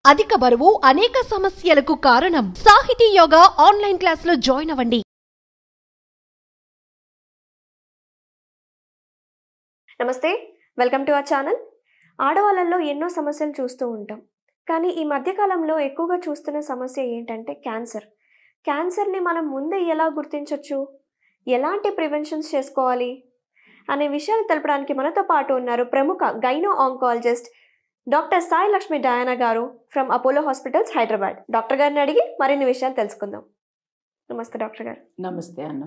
అధిక బరువు అనేక సమస్యలకు కారణం. సాహితీ యోగా ఆన్లైన్ క్లాసులో జాయిన్ అవ్వండి. నమస్తే, వెల్కమ్ టు అవర్ ఛానల్. ఆడవాళ్ళల్లో ఎన్నో సమస్యలు చూస్తూ ఉంటాం. కానీ ఈ మధ్యకాలంలో ఎక్కువగా చూస్తున్న సమస్య ఏంటంటే క్యాన్సర్. క్యాన్సర్ని మనం ముందే ఎలా గుర్తించవచ్చు, ఎలాంటి ప్రివెన్షన్స్ చేసుకోవాలి అనే విషయాలు తెలపడానికి మనతో పాటు ఉన్నారు ప్రముఖ gyno oncologist doctor Sai Lakshmi Diana గారు from Apollo hospitals, Hyderabad. Doctor గారిని అడిగి మరిన్ని విషయాలు తెలుసుకుందాం. నమస్తే డాక్టర్ గారు. నమస్తే అన్న.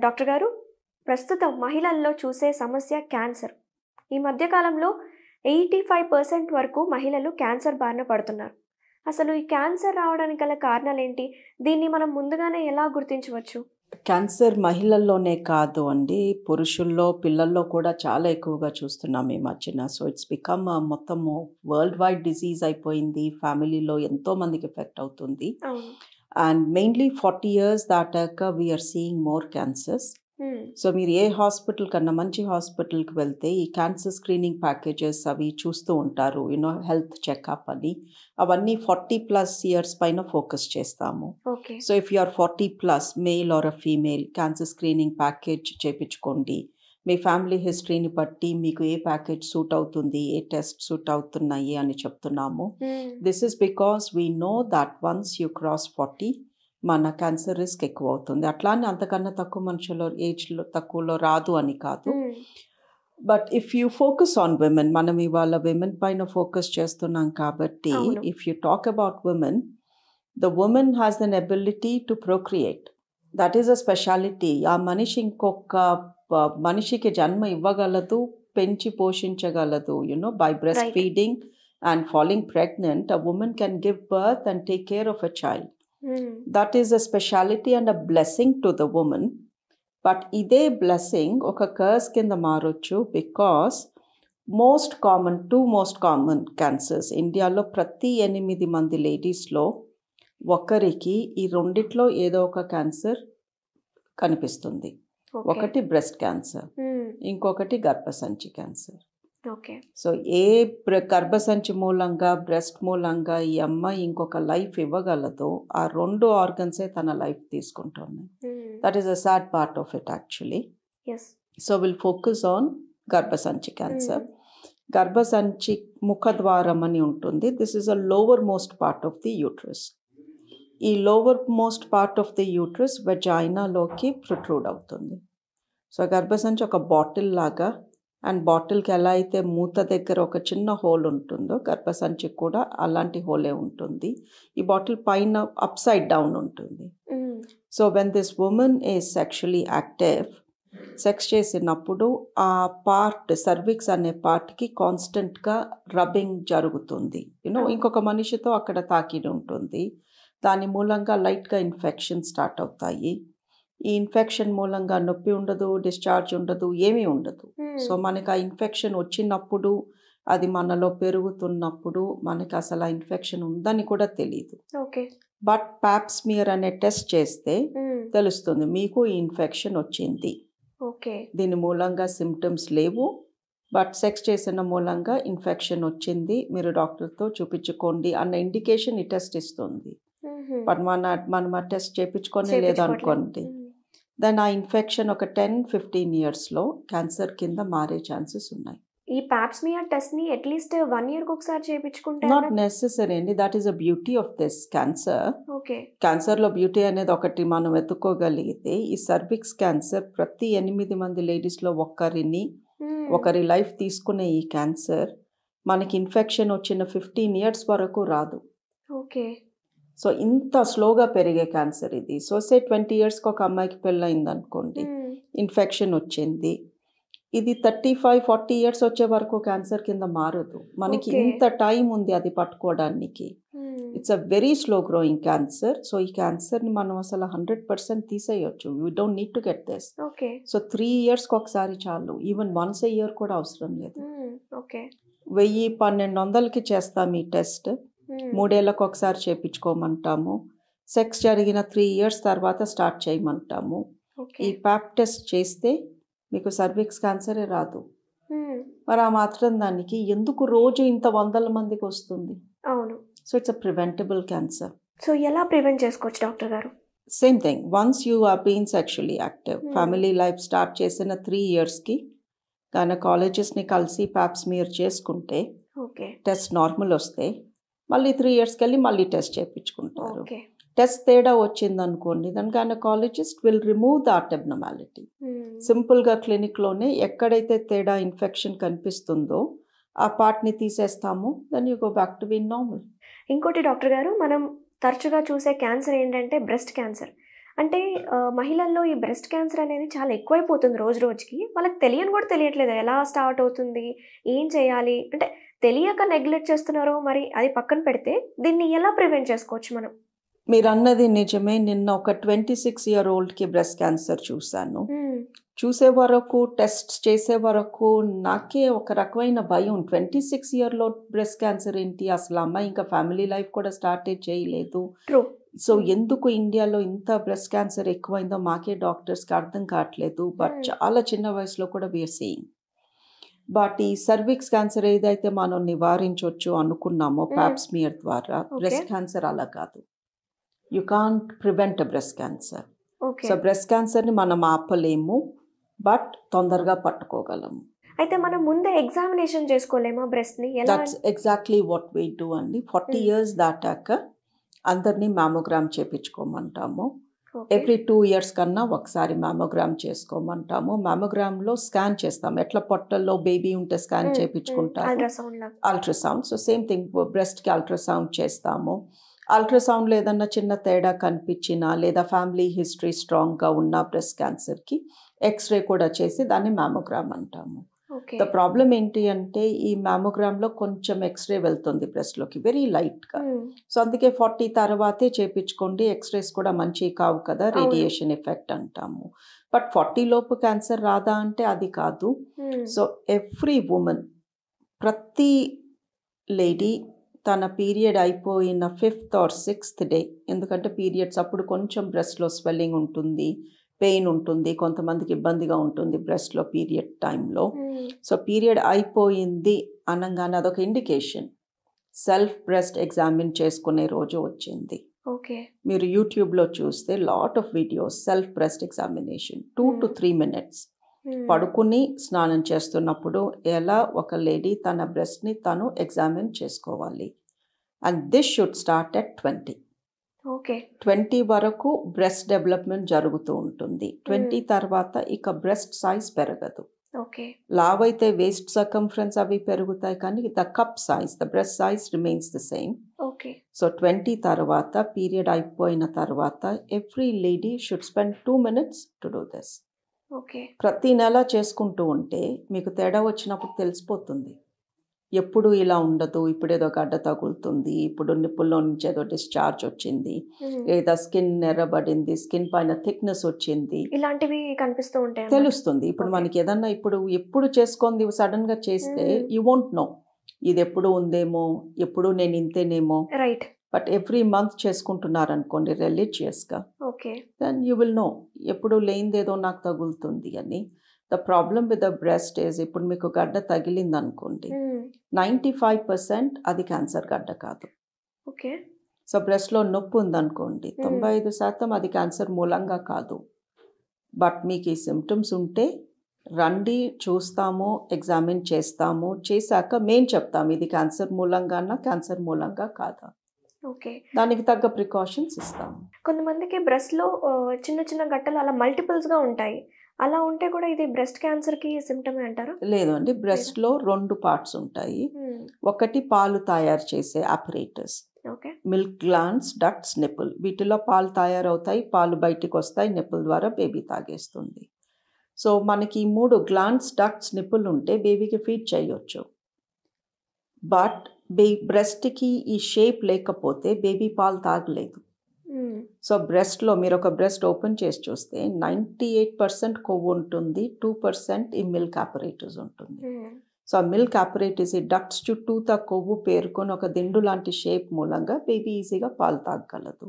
డాక్టర్ గారు, ప్రస్తుతం మహిళల్లో చూసే సమస్య క్యాన్సర్. ఈ మధ్యకాలంలో 85% వరకు మహిళలు క్యాన్సర్ బారిన పడుతున్నారు. అసలు ఈ క్యాన్సర్ రావడానికి గల కారణాలు ఏంటి? దీన్ని మనం ముందుగానే ఎలా గుర్తించవచ్చు? క్యాన్సర్ మహిళల్లోనే కాదు అండి, పురుషుల్లో, పిల్లల్లో కూడా చాలా ఎక్కువగా చూస్తున్నాం ఈ మధ్యన. సో ఇట్స్ బికమ్ మొత్తము వరల్డ్ వైడ్ డిసీజ్ అయిపోయింది. ఫ్యామిలీలో ఎంతో మందికి ఎఫెక్ట్ అవుతుంది. అండ్ మెయిన్లీ 40 years దాటాక we're seeing more cancers. So మీరు ఏ హాస్పిటల్ కన్నా మంచి హాస్పిటల్కి వెళ్తే ఈ క్యాన్సర్ స్క్రీనింగ్ ప్యాకేజెస్ అవి చూస్తూ ఉంటారు, హెల్త్ చెకప్ అని. అవన్నీ 40+ years పైన ఫోకస్ చేస్తాము. So if you are 40+, male or a female, cancer screening package చేయించుకోండి. మీ ఫ్యామిలీ హిస్టరీని బట్టి మీకు ఏ ప్యాకేజ్ సూట్ అవుతుంది, ఏ టెస్ట్ సూట్ అవుతున్నాయి అని చెప్తున్నాము. This is because we know that once you cross 40 మన క్యాన్సర్ రిస్క్ ఎక్కువ అవుతుంది. అట్లానే అంతకన్నా తక్కువ మనుషులు ఏజ్లో తక్కువలో రాదు అని కాదు. But if you focus on women, మనం ఇవాళ విమెన్ పైన ఫోకస్ చేస్తున్నాం కాబట్టి if you talk about women, the women has an ability to procreate. That is a speciality. ఆ మనిషి ఇంకొక మనిషికి జన్మ ఇవ్వగలదు, పెంచి పోషించగలదు. By breast feeding and falling pregnant, a women can give birth and take care of a child. That is a speciality and a blessing to the woman. But ఇదే blessing ఒక కర్స్ కింద మారొచ్చు. Because two most common cancers ఇండియాలో ప్రతి 8 మంది లేడీస్లో ఒకరికి ఈ రెండిట్లో ఏదో ఒక క్యాన్సర్ కనిపిస్తుంది. ఒకటి బ్రెస్ట్ క్యాన్సర్, ఇంకొకటి గర్భసంచి క్యాన్సర్. సో ఏ గర్భసంచి మూలంగా, బ్రెస్ట్ మూలంగా ఈ అమ్మాయి ఇంకొక లైఫ్ ఇవ్వగలదో ఆ 2 ఆర్గన్సే తన లైఫ్ తీసుకుంటున్నాయి. That is a sad part of it actually. So will focus on గర్భసంచి క్యాన్సర్. గర్భసంచి ముఖద్వారం అని ఉంటుంది. This is a lower most part of the uterus. ఈ lower most part of the uterus వెజైనాలోకి ప్రొట్రూడ్ అవుతుంది. సో గర్భసంచి ఒక బాటిల్ లాగా, అండ్ బాటిల్కి ఎలా అయితే మూత దగ్గర ఒక చిన్న హోల్ ఉంటుందో గర్భసంచికి కూడా అలాంటి హోలే ఉంటుంది. ఈ బాటిల్ పైన అప్ సైడ్ డౌన్ ఉంటుంది. So when this woman is sexually active, sex చేసినప్పుడు ఆ పార్ట్, సర్విక్స్ అనే పార్ట్కి కాన్స్టెంట్గా రబ్బింగ్ జరుగుతుంది. ఇంకొక మనిషితో అక్కడ తాకిడి ఉంటుంది. దాని మూలంగా లైట్గా ఇన్ఫెక్షన్ స్టార్ట్ అవుతాయి. ఈ ఇన్ఫెక్షన్ మూలంగా నొప్పి ఉండదు, డిశ్చార్జ్ ఉండదు, ఏమీ ఉండదు. సో మనకి ఆ ఇన్ఫెక్షన్ వచ్చినప్పుడు, అది మనలో పెరుగుతున్నప్పుడు మనకి అసలు ఆ ఇన్ఫెక్షన్ ఉందని కూడా తెలియదు. బట్ పాప్ స్మియర్ అనే టెస్ట్ చేస్తే తెలుస్తుంది మీకు ఈ ఇన్ఫెక్షన్ వచ్చింది. దీని మూలంగా సిమ్టమ్స్ లేవు, బట్ సెక్స్ చేసిన మూలంగా ఇన్ఫెక్షన్ వచ్చింది, మీరు డాక్టర్తో చూపించుకోండి అన్న ఇండికేషన్ ఈ టెస్ట్ ఇస్తుంది. బట్ మనం ఆ టెస్ట్ చేయించుకొని లేదనుకోండి, దెన్ ఆ ఇన్ఫెక్షన్ ఒక 10-15 yearsలో క్యాన్సర్ కింద మారే ఛాన్సెస్ ఉన్నాయి. ఈ పాప్ స్మియర్ టెస్ట్ని అట్లీస్ట్ 1 yearకి ఒకసారి చేయించుకుంటే నాట్ నెసెసరీ అండి. That is a beauty of this cancer. క్యాన్సర్లో బ్యూటీ అనేది ఒకటి మనం వెతుక్కోగలిగితే, ఈ సర్విక్స్ క్యాన్సర్ ప్రతి 8 మంది లేడీస్లో ఒకరి లైఫ్ తీసుకునే ఈ క్యాన్సర్ మనకి ఇన్ఫెక్షన్ వచ్చిన 15 years వరకు రాదు. సో ఇంత స్లోగా పెరిగే క్యాన్సర్ ఇది. సో 20 yearsకి ఒక అమ్మాయికి పెళ్ళయింది అనుకోండి, ఇన్ఫెక్షన్ వచ్చింది, ఇది 35-40 years వచ్చే వరకు క్యాన్సర్ కింద మారదు. మనకి ఇంత టైం ఉంది అది పట్టుకోవడానికి. It's a very slow growing cancer. So ఈ క్యాన్సర్ని మనం అసలు 100% తీసేయచ్చు. We don't need to get this. So 3 yearsకి ఒకసారి చాలు. ఈవెన్ వన్స్ a year కూడా అవసరం లేదు. 1000-1200కి చేస్తాం ఈ టెస్ట్. 3 ఏళ్ళకి ఒకసారి చేయించుకోమంటాము. సెక్స్ జరిగిన 3 years తర్వాత స్టార్ట్ చేయమంటాము. ఈ ప్యాప్ టెస్ట్ చేస్తే మీకు సర్విక్స్ క్యాన్సరే రాదు. మరి ఆ మాత్రం దానికి ఎందుకు రోజు ఇంత 100 మందికి వస్తుంది? So it's a preventable cancer. So ఎలా ప్రివెంట్ చేసుకోవచ్చు డాక్టర్ గారు? Same thing, once you are been sexually active, family life start చేసిన 3 yearsకి గైనకాలజిస్ట్ని కలిసి ప్యాప్స్మియర్ చేసుకుంటే ఓకే టెస్ట్ నార్మల్ వస్తే మళ్ళీ 3 yearsకి వెళ్ళి మళ్ళీ టెస్ట్ చేయించుకుంటారు. ఓకే టెస్ట్ తేడా వచ్చిందనుకోండి, దాని gynaecologist will remove that abnormality. సింపుల్గా క్లినిక్లోనే ఎక్కడైతే తేడా ఇన్ఫెక్షన్ కనిపిస్తుందో ఆ పార్ట్ని తీసేస్తాము, then you go back to being normal. ఇంకోటి డాక్టర్ గారు, మనం తరచుగా చూసే క్యాన్సర్ ఏంటంటే బ్రెస్ట్ క్యాన్సర్. అంటే మహిళల్లో ఈ బ్రెస్ట్ క్యాన్సర్ అనేది చాలా ఎక్కువైపోతుంది రోజు రోజుకి. వాళ్ళకి తెలియని కూడా తెలియట్లేదు ఎలా స్టార్ట్ అవుతుంది, ఏం చేయాలి, అంటే తెలియక నెగ్లెక్ట్ చేస్తున్నారో మరి అది పక్కన పెడితే దీన్ని ఎలా ప్రివెంట్ చేసుకోవచ్చు మనం? మీరు అన్నది నిజమే. నిన్న ఒక 26-year-oldకి బ్రెస్ట్ క్యాన్సర్ చూశాను. చూసే వరకు, టెస్ట్ చేసే వరకు నాకే ఒక రకమైన భయం. 26 yearలో బ్రెస్ట్ క్యాన్సర్ ఏంటి, అసలు అమ్మాయి ఇంకా ఫ్యామిలీ లైఫ్ కూడా స్టార్ట్ చేయలేదు. సో ఎందుకు ఇండియాలో ఇంత బ్రెస్ట్ క్యాన్సర్ ఎక్కువైందో మాకే డాక్టర్స్కి అర్థం కావట్లేదు. బట్ చాలా చిన్న వయసులో కూడా వీఆర్ సీయింగ్. బట్ ఈ సర్విక్స్ క్యాన్సర్ ఏదైతే మనం నివారించవచ్చు అనుకున్నామో ప్యాప్స్మియర్ ద్వారా, బ్రెస్ట్ క్యాన్సర్ అలా కాదు. You can't prevent a breast cancer. So breast క్యాన్సర్ని మనం ఆపలేము, బట్ తొందరగా పట్టుకోగలము. అయితే మనం ముందే ఎగ్జామినేషన్ చేసుకోలేమా బ్రెస్ట్ని? That's exactly what we do అండి. 40 years దాటాక అందరినీ మ్యామోగ్రామ్ చేయించుకోమంటాము. ఎవ్రీ 2 years కన్నా ఒకసారి మ్యామోగ్రామ్ చేసుకోమంటాము. మ్యామోగ్రామ్లో స్కాన్ చేస్తాము, ఎట్లా పొట్టల్లో బేబీ ఉంటే స్కాన్ చేయించుకుంటాము, అల్ట్రాసౌండ్. సో సేమ్ థింగ్, బ్రెస్ట్కి అల్ట్రాసౌండ్ చేస్తాము. అల్ట్రాసౌండ్లో ఏదన్నా చిన్న తేడా కనిపించినా లేదా ఫ్యామిలీ హిస్టరీ స్ట్రాంగ్గా ఉన్న బ్రెస్ట్ క్యాన్సర్కి ఎక్స్రే కూడా చేసి దాన్ని మ్యామోగ్రామ్ అంటాము. ద ప్రాబ్లం ఏంటి అంటే ఈ మ్యామోగ్రామ్లో కొంచెం ఎక్స్రే వెళ్తుంది బ్రెస్ట్లోకి, వెరీ లైట్గా. సో అందుకే 40 తర్వాతే చేయించుకోండి. ఎక్స్రేస్ కూడా మంచివి కావు కదా, రేడియేషన్ ఎఫెక్ట్ అంటాము. బట్ 40 లోపు క్యాన్సర్ రాదా అంటే అది కాదు. సో ఎవ్రీ ఉమెన్, ప్రతి లేడీ తన పీరియడ్ అయిపోయిన 5th or 6th day, ఎందుకంటే పీరియడ్స్ అప్పుడు కొంచెం బ్రెస్ట్లో స్వెల్లింగ్ ఉంటుంది, పెయిన్ ఉంటుంది, కొంతమందికి ఇబ్బందిగా ఉంటుంది బ్రెస్ట్లో పీరియడ్ టైంలో. సో పీరియడ్ అయిపోయింది అనగానే అదొక ఇండికేషన్, సెల్ఫ్ బ్రెస్ట్ ఎగ్జామిన్ చేసుకునే రోజు వచ్చింది. మీరు యూట్యూబ్లో చూస్తే lot of videos, self breast examination 2 to 3 minutes. పడుకుని స్నానం చేస్తున్నప్పుడు ఎలా ఒక లేడీ తన బ్రెస్ట్ని తను ఎగ్జామిన్ చేసుకోవాలి. And this should start at 20. 20 వరకు బ్రెస్ట్ డెవలప్మెంట్ జరుగుతూ ఉంటుంది. 20 తర్వాత ఇక బ్రెస్ట్ సైజ్ పెరగదు. లావ్ అయితే వేస్ట్ సర్కంఫరెన్స్ అవి పెరుగుతాయి, కానీ the cup size, the breast size remains the same. So 20 తర్వాత పీరియడ్ అయిపోయిన తర్వాత every lady should spend 2 minutes to do this. ప్రతి నెల చేసుకుంటూ ఉంటే మీకు తేడా వచ్చినప్పుడు తెలిసిపోతుంది. ఎప్పుడు ఇలా ఉండదు, ఇప్పుడు ఏదో గడ్డ తగులుతుంది, ఇప్పుడు నిప్పుల్లో నుంచి ఏదో డిశ్చార్జ్ వచ్చింది, లేదా స్కిన్ ఎర్రబడింది, స్కిన్ పైన థిక్నెస్ వచ్చింది, ఇలాంటివి కనిపిస్తూ ఉంటాయి, తెలుస్తుంది. ఇప్పుడు మనకి ఏదన్నా ఇప్పుడు ఎప్పుడు చేసుకుంది సడన్ గా చేస్తే యూ వోంట్ నో ఇది ఎప్పుడు ఉందేమో, ఎప్పుడు నేను ఇంతేనేమో. రైట్. బట్ ఎవ్రీ మంత్ చేసుకుంటున్నారనుకోండి రిలీజియస్గా, దెన్ యూ విల్ నో ఎప్పుడు లేనిదేదో నాకు తగులుతుంది అని. The problem with the breast is, ఇప్పుడు మీకు గడ్డ తగిలింది అనుకోండి, 95% అది క్యాన్సర్ గడ్డ కాదు. సో బ్రెస్ట్లో నొప్పి ఉందనుకోండి, 95% అది క్యాన్సర్ మూలంగా కాదు. బట్ మీకు ఈ సిమ్టమ్స్ ఉంటే రండి, చూస్తాము, ఎగ్జామిన్ చేస్తాము. చేశాక మేము చెప్తాము ఇది క్యాన్సర్ మూలంగానా క్యాన్సర్ మూలంగా కాదా, దానికి తగ్గ ప్రికాషన్స్ ఇస్తాము. కొంతమందికి బ్రెస్ట్లో చిన్న చిన్న గట్టలు అలా మల్టిపుల్స్గా ఉంటాయి, అలా ఉంటే కూడా ఇది బ్రెస్ట్ క్యాన్సర్కి సిమ్టమే అంటారా? లేదు అండి, బ్రెస్ట్లో 2 పార్ట్స్ ఉంటాయి. ఒకటి పాలు తయారు చేసే అపరేటస్, మిల్క్ గ్లాండ్స్, డక్ట్స్, నిపుల్. వీటిలో పాలు తయారవుతాయి, పాలు బయటికి వస్తాయి, నిపుల్ ద్వారా బేబీ తాగేస్తుంది. సో మనకి 3 గ్లాండ్స్, డక్ట్స్, నిపుల్ ఉంటే బేబీకి ఫీడ్ చేయొచ్చు. బట్ బ్రెస్ట్కి ఈ షేప్ లేకపోతే బేబీ పాలు తాగలేదు. సో బ్రెస్ట్లో మీరు ఒక బ్రెస్ట్ ఓపెన్ చేసి చూస్తే 98% కొవ్వు ఉంటుంది, 2% ఈ మిల్క్ అపరేటస్ ఉంటుంది. సో ఆ మిల్క్ అపరేటస్ ఈ డక్ట్స్ చుట్టూతా కొవ్వు పేరుకొని ఒక దిండు లాంటి షేప్ మూలంగా బేబీ ఈజీగా పాలు తాగగలదు.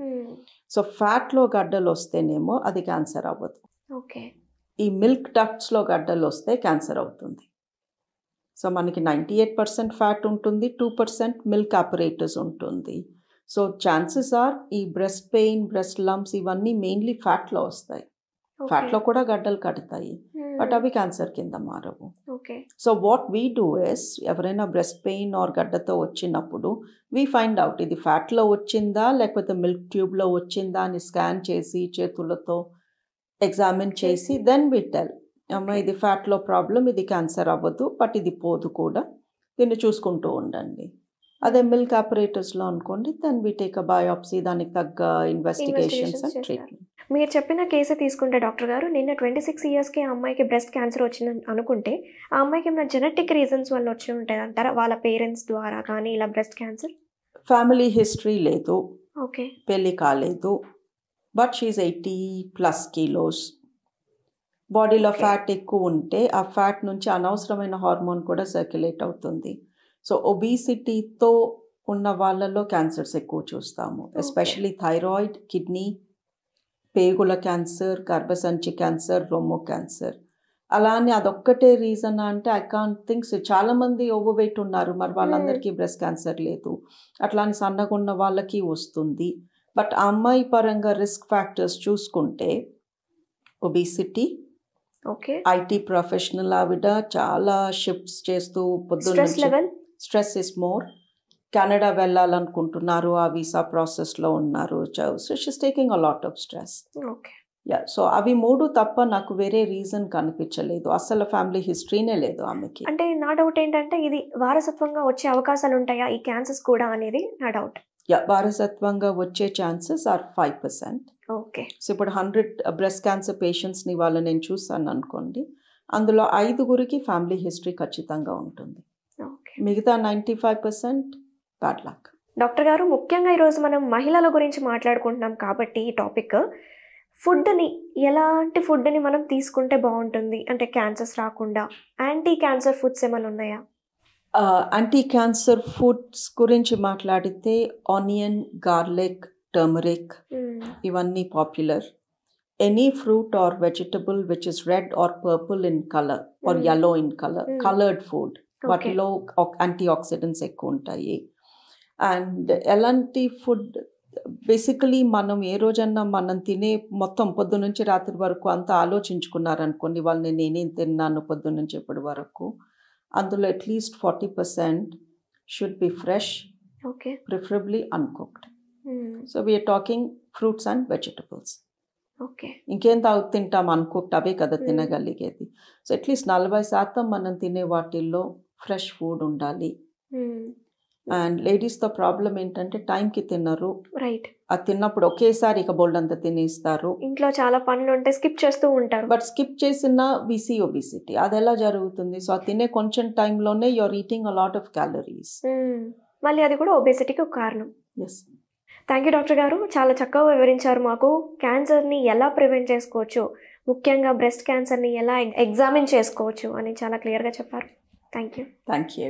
సో ఫ్యాట్లో గడ్డలు వస్తేనేమో అది క్యాన్సర్ అవ్వదు. ఈ మిల్క్ డక్ట్స్లో గడ్డలు వస్తే క్యాన్సర్ అవుతుంది. సో మనకి 98% ఫ్యాట్ ఉంటుంది, 2% మిల్క్ అపరేటస్ ఉంటుంది. సో ఛాన్సెస్ ఆర్ ఈ బ్రెస్ట్ పెయిన్, బ్రెస్ట్ లంప్స్ ఇవన్నీ మెయిన్లీ ఫ్యాట్లో వస్తాయి. ఫ్యాట్లో కూడా గడ్డలు కడతాయి, బట్ అవి క్యాన్సర్ కింద మారవు. Okay. So what we do is, ఎవరైనా బ్రెస్ట్ పెయిన్ ఆర్ గడ్డతో వచ్చినప్పుడు వీ ఫైండ్ అవుట్ ఇది ఫ్యాట్లో వచ్చిందా లేకపోతే మిల్క్ ట్యూబ్లో వచ్చిందా అని స్కాన్ చేసి చేతులతో ఎగ్జామిన్ చేసి దెన్ వి టెల్, అమ్మ ఇది ఫ్యాట్లో ప్రాబ్లం, ఇది క్యాన్సర్ అవ్వదు, బట్ ఇది పోదు కూడా, దీన్ని చూసుకుంటూ ఉండండి. అదే మిల్క్ ఆపరేటర్స్లో అనుకోండి, then we take a biopsy, దానికి తగ్గ ఇన్వెస్టిగేషన్స్ అండ్ ట్రీట్మెంట్. మీరు చెప్పిన కేసు తీసుకుంటే డాక్టర్ గారు, నిన్న 26 ఇయర్స్కి ఆ అమ్మాయికి బ్రెస్ట్ క్యాన్సర్ వచ్చిందని అనుకుంటే ఆ అమ్మాయికి ఏమైనా జెనెటిక్ రీజన్స్ వల్ల వచ్చి ఉంటాయి అంటారా, వాళ్ళ పేరెంట్స్ ద్వారా కానీ ఇలా బ్రెస్ట్ క్యాన్సర్? ఫ్యామిలీ హిస్టరీ లేదు, ఓకే, పెళ్ళి కాలేదు, బట్ షీఈ్ 80+ kilos. బాడీలో ఫ్యాట్ ఎక్కువ ఉంటే ఆ ఫ్యాట్ నుంచి అనవసరమైన హార్మోన్ కూడా సర్క్యులేట్ అవుతుంది. సో ఒబీసిటీతో ఉన్న వాళ్ళలో క్యాన్సర్స్ ఎక్కువ చూస్తాము, ఎస్పెషలీ థైరాయిడ్, కిడ్నీ, పేగుల క్యాన్సర్, గర్భసంచి క్యాన్సర్, రొమ్ము క్యాన్సర్. అలా అని అదొక్కటే రీజన్ అంటే ఐ కాంట్ థింక్ సో. చాలామంది ఓవర్ వెయిట్ ఉన్నారు, మరి వాళ్ళందరికీ బ్రెస్ట్ క్యాన్సర్ లేదు. అట్లా అని సన్నగా ఉన్న వాళ్ళకి వస్తుంది. బట్ ఆ అమ్మాయి పరంగా రిస్క్ ఫ్యాక్టర్స్ చూసుకుంటే ఒబీసిటీ, ఓకే, ఐటీ ప్రొఫెషనల్, ఆవిడ చాలా షిఫ్ట్స్ చేస్తూ పొద్దున్న స్ట్రెస్ ఇస్ మోర్, కెనడా వెళ్ళాలనుకుంటున్నారు, ఆ వీసా ప్రాసెస్లో ఉన్నారు, so she's taking a lot of stress. Okay, yeah. So అవి 3 తప్ప నాకు వేరే రీజన్ కనిపించలేదు, అసలు ఫ్యామిలీ హిస్టరీనే లేదు ఆమెకి. అంటే నా డౌట్ ఏంటంటే ఇది వారసత్వంగా వచ్చే అవకాశాలు ఉంటాయా ఈ క్యాన్సర్స్ కూడా అనేది నా డౌట్. యా, వారసత్వంగా వచ్చే ఛాన్సెస్ ఆర్ 5%. ఓకే. సో ఇప్పుడు 100 బ్రెస్ట్ క్యాన్సర్ పేషెంట్స్ని వాళ్ళు నేను చూసాను అనుకోండి, అందులో 5గురికి ఫ్యామిలీ హిస్టరీ ఖచ్చితంగా ఉంటుంది. ఓకే. మిగతా 95% బ్యాడ్ లక్. డాక్టర్ గారు, ముఖ్యంగా ఈరోజు మనం మహిళల గురించి మాట్లాడుకుంటున్నాం కాబట్టి ఈ టాపిక్, ఫుడ్ని ఎలాంటి ఫుడ్ని మనం తీసుకుంటే బాగుంటుంది అంటే క్యాన్సర్స్ రాకుండా? యాంటీ క్యాన్సర్ ఫుడ్స్ ఏమైనా ఉన్నాయా? యాంటీ క్యాన్సర్ ఫుడ్స్ గురించి మాట్లాడితే ఆనియన్, గార్లిక్, టర్మరిక్ ఇవన్నీ popular. Any fruit or vegetable which is red or purple in colour or yellow in colour, coloured food, వాటిలో యాంటీ ఆక్సిడెంట్స్ ఎక్కువ ఉంటాయి. అండ్ ఎలాంటి ఫుడ్ బేసికలీ మనం ఏ రోజన్నా మనం తినే మొత్తం పొద్దు నుంచి రాత్రి వరకు అంతా ఆలోచించుకున్నారనుకోండి, వాళ్ళని నేనేం తిన్నాను పొద్దు నుంచి ఇప్పటి వరకు, అందులో at least 40% should be fresh, okay, preferably uncooked. So we're talking fruits and vegetables. Okay. ఇంకేం తింటాం అన్కుక్డ్, అవే కదా తినగలిగేది. సో అట్లీస్ట్ 40% మనం తినే వాటిల్లో ఫ్రెష్ ఫుడ్ ఉండాలి. అండ్ లేడీస్తో ప్రాబ్లం ఏంటంటే టైంకి తినరు, రైట్, అది తిన్నప్పుడు ఒకేసారి ఇక బోల్డ్ అంతా తినేస్తారు, ఇంట్లో చాలా పనులు ఉంటే స్కిప్ చేస్తూ ఉంటారు. బట్ స్కిప్ చేసిన విసి ఒబిసిటీ అది ఎలా జరుగుతుంది? సో తినే కొంచెం టైంలోనే you're eating a lot of calories, మళ్ళీ అది కూడా ఒబేసిటీకి ఒక కారణం. ఎస్. థ్యాంక్ యూ డాక్టర్ గారు, చాలా చక్కగా వివరించారు మాకు. క్యాన్సర్ని ఎలా ప్రివెంట్ చేసుకోవచ్చు, ముఖ్యంగా బ్రెస్ట్ క్యాన్సర్ని ఎలా ఎగ్జామిన్ చేసుకోవచ్చు అని చాలా క్లియర్గా చెప్పారు. Thank you. Thank you.